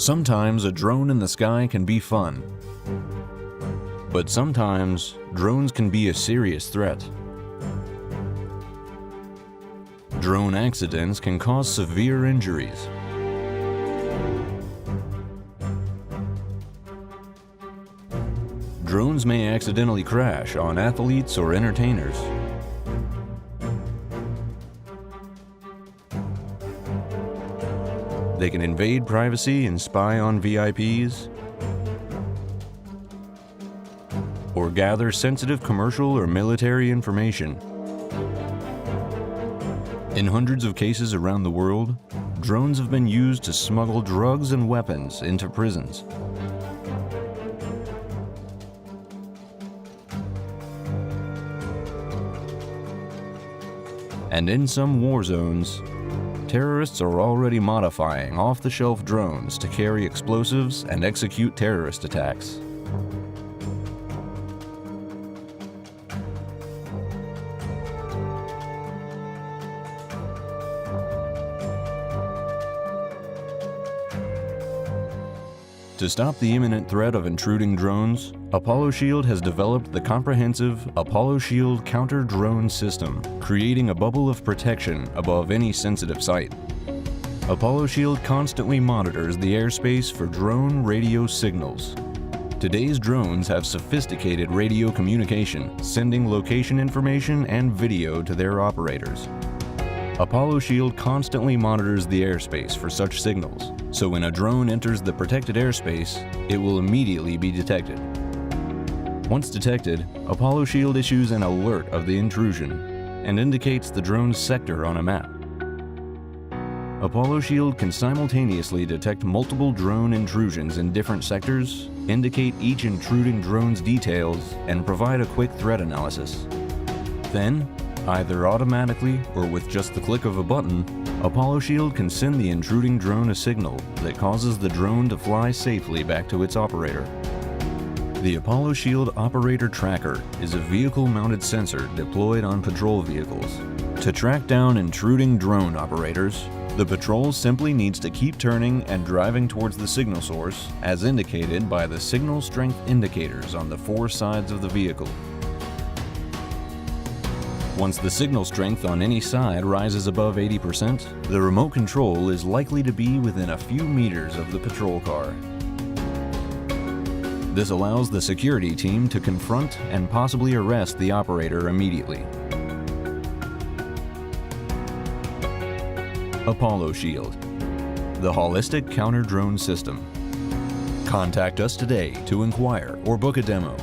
Sometimes a drone in the sky can be fun, but sometimes drones can be a serious threat. Drone accidents can cause severe injuries. Drones may accidentally crash on athletes or entertainers. They can invade privacy and spy on VIPs, or gather sensitive commercial or military information. In hundreds of cases around the world, drones have been used to smuggle drugs and weapons into prisons. And in some war zones, terrorists are already modifying off-the-shelf drones to carry explosives and execute terrorist attacks. To stop the imminent threat of intruding drones, ApolloShield has developed the comprehensive ApolloShield Counter-Drone System, creating a bubble of protection above any sensitive site. ApolloShield constantly monitors the airspace for drone radio signals. Today's drones have sophisticated radio communication, sending location information and video to their operators. ApolloShield constantly monitors the airspace for such signals, so when a drone enters the protected airspace, it will immediately be detected. Once detected, ApolloShield issues an alert of the intrusion and indicates the drone's sector on a map. ApolloShield can simultaneously detect multiple drone intrusions in different sectors, indicate each intruding drone's details, and provide a quick threat analysis. Then, either automatically or with just the click of a button, ApolloShield can send the intruding drone a signal that causes the drone to fly safely back to its operator. The ApolloShield Operator Tracker is a vehicle-mounted sensor deployed on patrol vehicles. To track down intruding drone operators, the patrol simply needs to keep turning and driving towards the signal source as indicated by the signal strength indicators on the four sides of the vehicle. Once the signal strength on any side rises above 80%, the remote control is likely to be within a few meters of the patrol car. This allows the security team to confront and possibly arrest the operator immediately. ApolloShield, the holistic counter-drone system. Contact us today to inquire or book a demo.